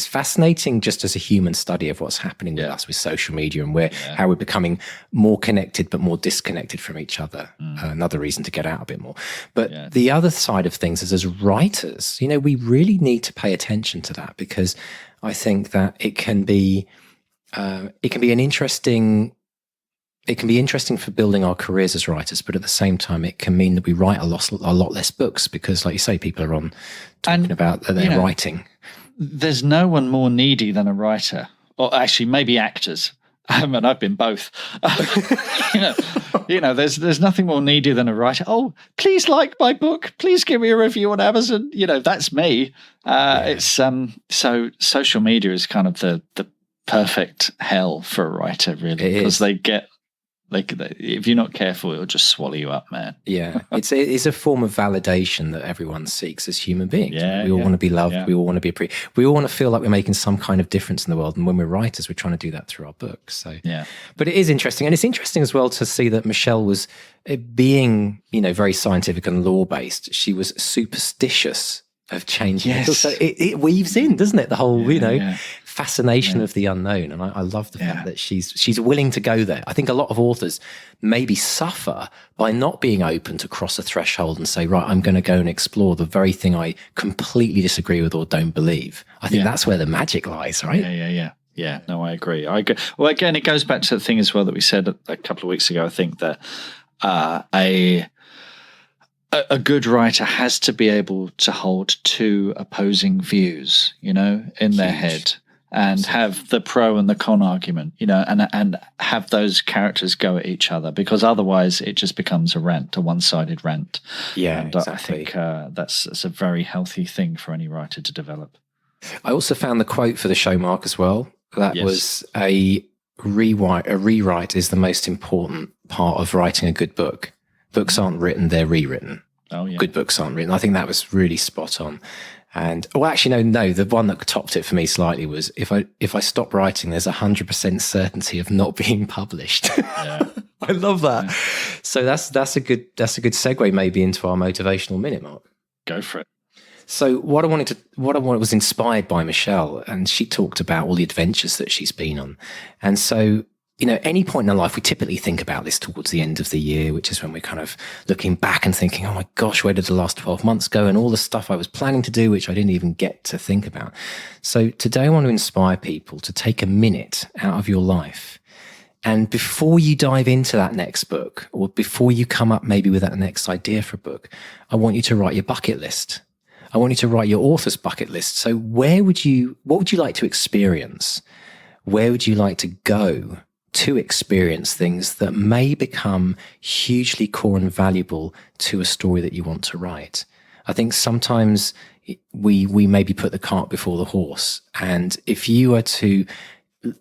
fascinating just as a human study of what's happening with us with social media, and how we're becoming more connected but more disconnected from each other. Another reason to get out a bit more. But the other side of things is, as writers, we really need to pay attention to that, because I think that it can be an interesting. It can be interesting for building our careers as writers, but at the same time, it can mean that we write a lot less books, because, like you say, people are on talking about their writing. There's no one more needy than a writer, or actually maybe actors. And I've been both. There's nothing more needy than a writer. Oh, please like my book. Please give me a review on Amazon. That's me. It's so social media is kind of the perfect hell for a writer, really, because they get. If you're not careful, it'll just swallow you up, man. Yeah, it's a form of validation that everyone seeks as human beings. We all want to be loved. Yeah. We all want to be we all want to feel like we're making some kind of difference in the world. And when we're writers, we're trying to do that through our books. So, but it is interesting, and it's interesting as well to see that Michelle was being, very scientific and law based. She was superstitious of changing. Yes. So it weaves in, doesn't it? The whole, fascination of the unknown. And I love the fact that she's willing to go there. I think a lot of authors maybe suffer by not being open to cross a threshold and say, right, I'm going to go and explore the very thing I completely disagree with or don't believe. I think that's where the magic lies, right? Yeah, no, I agree. Well, again, it goes back to the thing as well that we said a couple of weeks ago. I think that a good writer has to be able to hold 2 opposing views, in their head, and have the pro and the con argument, and have those characters go at each other, because otherwise it just becomes a one-sided rant. Yeah, and exactly. I think that's a very healthy thing for any writer to develop. I also found the quote for the show, Mark, as well. That was a rewrite is the most important part of writing a good book. Books aren't written, they're rewritten. Oh, yeah. Good books aren't written. I think that was really spot on. And no, the one that topped it for me slightly was if I stop writing, there's 100% certainty of not being published. Yeah. I love that. Yeah. So that's a good segue maybe into our motivational minute, Mark. Go for it. So what I was inspired by Michelle, and she talked about all the adventures that she's been on. And so any point in our life, we typically think about this towards the end of the year, which is when we're kind of looking back and thinking, oh my gosh, where did the last 12 months go? And all the stuff I was planning to do, which I didn't even get to think about. So today I want to inspire people to take a minute out of your life. And before you dive into that next book, or before you come up maybe with that next idea for a book, I want you to write your bucket list. I want you to write your author's bucket list. So what would you like to experience? Where would you like to go to experience things that may become hugely core and valuable to a story that you want to write? I think sometimes we maybe put the cart before the horse. And if you were to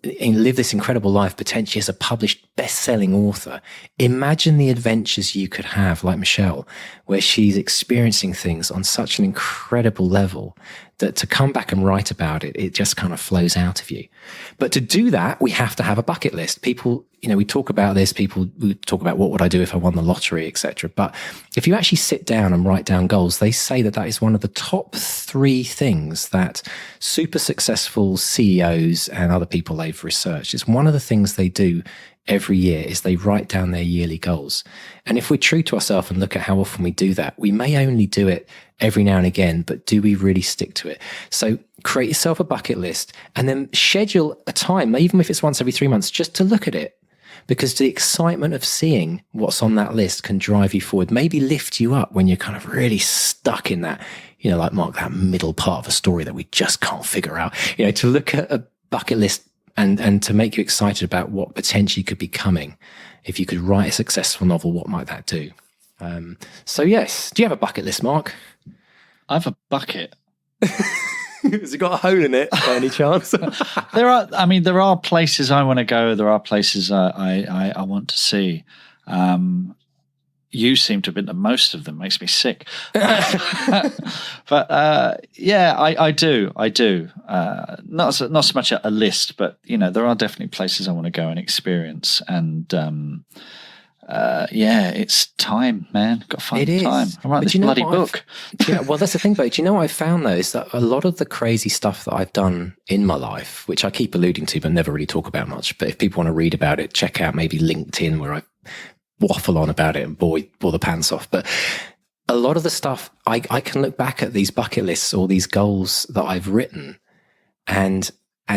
live this incredible life potentially as a published best-selling author, imagine the adventures you could have, like Michelle, where she's experiencing things on such an incredible level that to come back and write about it, it just kind of flows out of you. But to do that, we have to have a bucket list. People, we talk about this, people talk about what would I do if I won the lottery, etc. But if you actually sit down and write down goals, they say that is one of the top 3 things that super successful CEOs and other people they've researched. It's one of the things they do every year is they write down their yearly goals. And if we're true to ourselves and look at how often we do that, we may only do it every now and again, but do we really stick to it? So create yourself a bucket list and then schedule a time, even if it's once every 3 months, just to look at it. Because the excitement of seeing what's on that list can drive you forward, maybe lift you up when you're kind of really stuck in that, like Mark, that middle part of a story that we just can't figure out. To look at a bucket list and to make you excited about what potentially could be coming. If you could write a successful novel, what might that do? So yes, do you have a bucket list, Mark? I have a bucket. Has it got a hole in it by any chance? There are places I want to go. There are places I want to see. You seem to have been to most of them. Makes me sick. But I do. Not so much a list, but there are definitely places I want to go and experience. And it's time, man. Got to find time. I'm writing this bloody book. Well, that's the thing, but do you know what I found though is that a lot of the crazy stuff that I've done in my life, which I keep alluding to but never really talk about much. But if people want to read about it, check out maybe LinkedIn where I waffle on about it and bore the pants off. But a lot of the stuff I can look back at these bucket lists or these goals that I've written and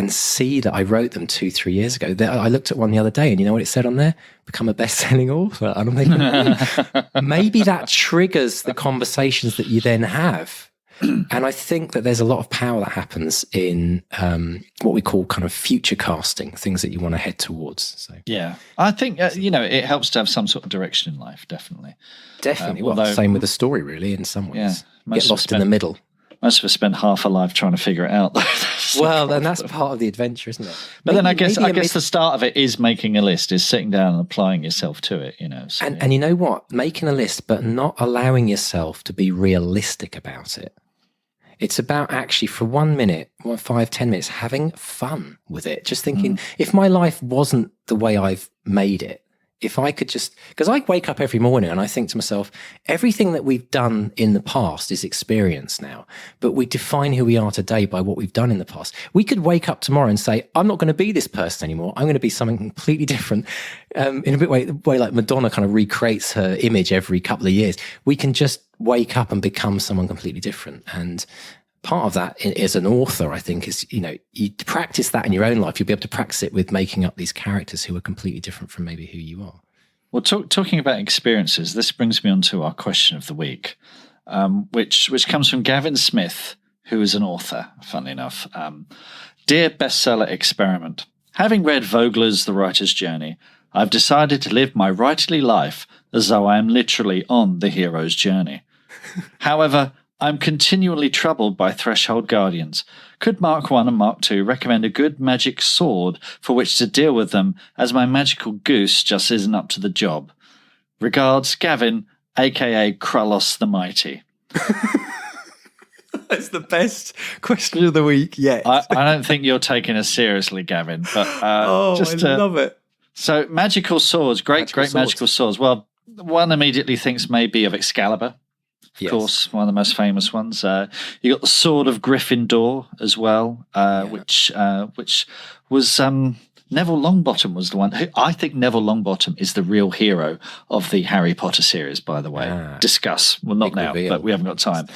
see that I wrote them 2-3 years ago. I looked at one the other day and you know what it said on there? Become a best-selling author. And I'm thinking, maybe that triggers the conversations that you then have. And I think that there's a lot of power that happens in what we call kind of future casting, things that you want to head towards. So yeah, I think it helps to have some sort of direction in life. Definitely. Same with the story, really. In some ways, get lost in the middle. Most of us spend half a life trying to figure it out. Well, then that's part of the adventure, isn't it? But then I guess the start of it is making a list, is sitting down and applying yourself to it. So, and you know what? Making a list, but not allowing yourself to be realistic about it. It's about actually for 1 minute, 5-10 minutes, having fun with it. Just thinking, if my life wasn't the way I've made it, if I could just, because I wake up every morning and I think to myself, everything that we've done in the past is experience now, but we define who we are today by what we've done in the past. We could wake up tomorrow and say, I'm not going to be this person anymore. I'm going to be something completely different. In a bit way like Madonna kind of recreates her image every couple of years. We can just wake up and become someone completely different. And part of that as an author, I think, is, you practice that in your own life. You'll be able to practice it with making up these characters who are completely different from maybe who you are. Well, talking about experiences, this brings me on to our question of the week, which comes from Gavin Smith, who is an author, funnily enough. Dear Bestseller Experiment, having read Vogler's The Writer's Journey, I've decided to live my writerly life as though I am literally on the hero's journey. However, I'm continually troubled by threshold guardians. Could Mark 1 and Mark 2 recommend a good magic sword for which to deal with them, as my magical goose just isn't up to the job? Regards, Gavin, a.k.a. Krullos the Mighty. That's the best question of the week yet. I don't think you're taking us seriously, Gavin. But I love it. So magical swords, great magical swords. Well, one immediately thinks maybe of Excalibur. Of course, one of the most famous ones. You got the Sword of Gryffindor as well, which was Neville Longbottom was the one. I think Neville Longbottom is the real hero of the Harry Potter series, by the way. Discuss. Well, not now, but we haven't got time.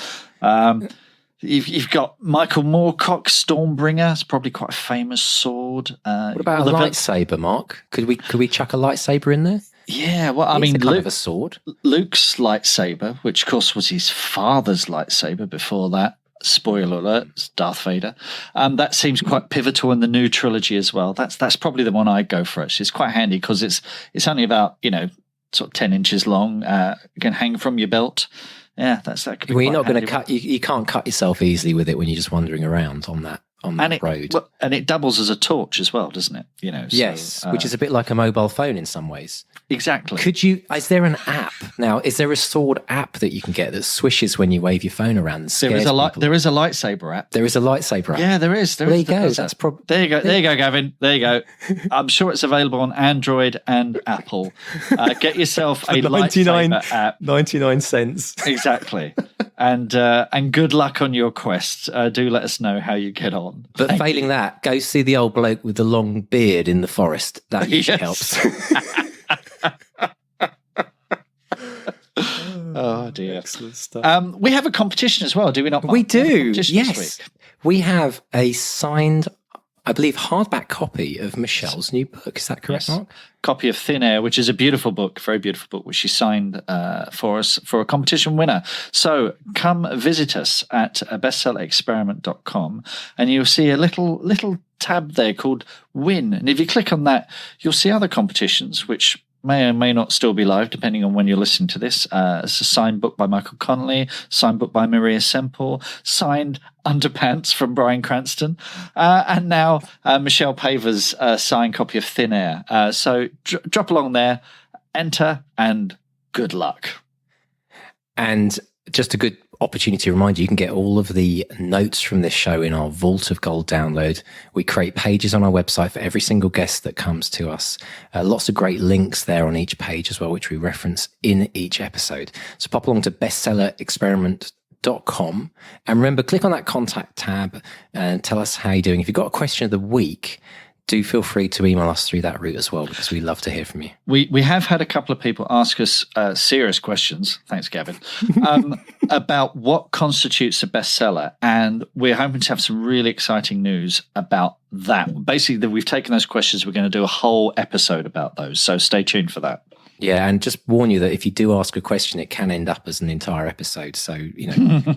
You've got Michael Moorcock, Stormbringer. It's probably quite a famous sword. What about a lightsaber, Mark? Could we chuck a lightsaber in there? Yeah, well, I mean, kind of a sword. Luke's lightsaber, which of course was his father's lightsaber before that. Spoiler alert, it's Darth Vader. That seems quite pivotal in the new trilogy as well. That's probably the one I'd go for. It's quite handy because it's only about, sort of 10 inches long. Can hang from your belt. Yeah, that could be. Well, you're not going to cut. You can't cut yourself easily with it when you're just wandering around on that road. Well, and it doubles as a torch as well, doesn't it? Yes, which is a bit like a mobile phone in some ways. Exactly. Is there an app now? Is there a sword app that you can get that swishes when you wave your phone around? There is a lightsaber app. There is a lightsaber app. Yeah, there is. There you go. There you go. There you go, Gavin. There you go. I'm sure it's available on Android and Apple. Get yourself a lightsaber app. 99 cents. Exactly. And good luck on your quest. Do let us know how you get on. But failing that, go see the old bloke with the long beard in the forest. That usually helps. Oh dear. Excellent stuff. We have a competition as well, do we not, Mark? We do, yes. We have a signed, I believe, hardback copy of Michelle's new book. Is that correct, Mark? Copy of Thin Air, which is a beautiful book, very beautiful book, which she signed for us for a competition winner. So come visit us at bestsellerexperiment.com and you'll see a little tab there called Win. And if you click on that, you'll see other competitions, which may or may not still be live, depending on when you're listening to this. It's a signed book by Michael Connolly, signed book by Maria Semple, signed Underpants from Bryan Cranston, and now Michelle Paver's signed copy of Thin Air. So drop along there, enter, and good luck. And just a good opportunity to remind you can get all of the notes from this show in our Vault of Gold download. We create pages on our website for every single guest that comes to us. Lots of great links there on each page as well, which we reference in each episode. So pop along to bestsellerexperiment.com and remember, click on that contact tab and tell us how you're doing. If you've got a question of the week, do feel free to email us through that route as well, because we love to hear from you. We have had a couple of people ask us serious questions, thanks Gavin, about what constitutes a bestseller, and we're hoping to have some really exciting news about that. Basically, we've taken those questions, we're going to do a whole episode about those, so stay tuned for that. Yeah, and just warn you that if you do ask a question, it can end up as an entire episode. So,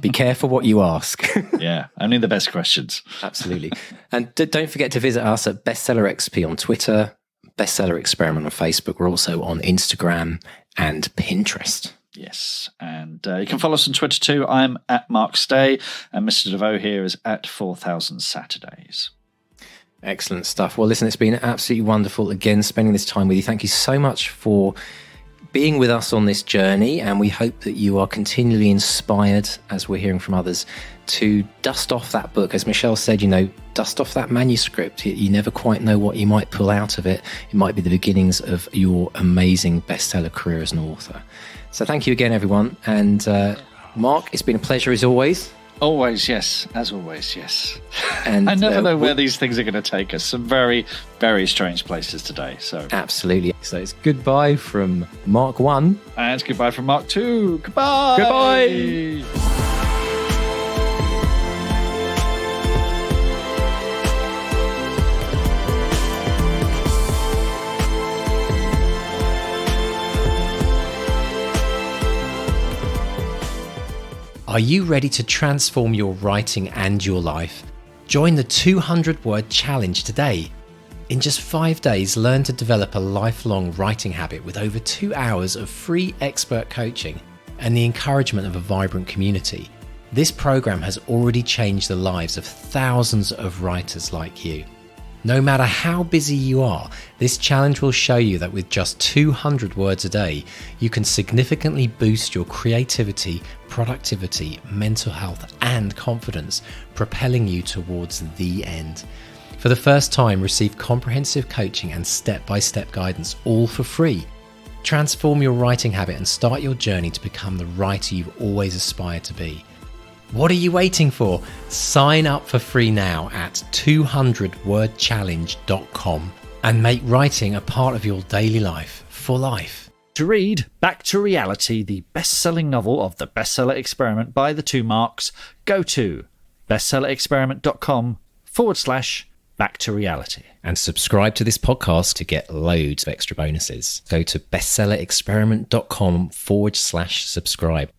be careful what you ask. Yeah, only the best questions. Absolutely. And don't forget to visit us at Bestseller XP on Twitter, Bestseller Experiment on Facebook. We're also on Instagram and Pinterest. Yes, and you can follow us on Twitter too. I'm at Mark Stay, and Mr. DeVoe here is at 4000 Saturdays. Excellent stuff. Well, listen, it's been absolutely wonderful again spending this time with you. Thank you so much for being with us on this journey, and we hope that you are continually inspired, as we're hearing from others, to dust off that book. As Michelle said, dust off that manuscript. You never quite know what you might pull out of it. It might be the beginnings of your amazing bestseller career as an author. So thank you again, everyone. And Mark, it's been a pleasure as always. Always, yes. As always, yes. And I never know where these things are going to take us. Some very, very strange places today. So absolutely. So it's goodbye from Mark 1. And it's goodbye from Mark 2. Goodbye. Goodbye. Are you ready to transform your writing and your life? Join the 200-word challenge today. In just 5 days, learn to develop a lifelong writing habit with over 2 hours of free expert coaching and the encouragement of a vibrant community. This program has already changed the lives of thousands of writers like you. No matter how busy you are, this challenge will show you that with just 200 words a day, you can significantly boost your creativity, productivity, mental health, and confidence, propelling you towards the end. For the first time, receive comprehensive coaching and step-by-step guidance, all for free. Transform your writing habit and start your journey to become the writer you've always aspired to be. What are you waiting for? Sign up for free now at 200wordchallenge.com and make writing a part of your daily life for life. To read Back to Reality, the best-selling novel of the Bestseller Experiment by the two Marks, go to bestsellerexperiment.com/Back to Reality. And subscribe to this podcast to get loads of extra bonuses. Go to bestsellerexperiment.com/subscribe.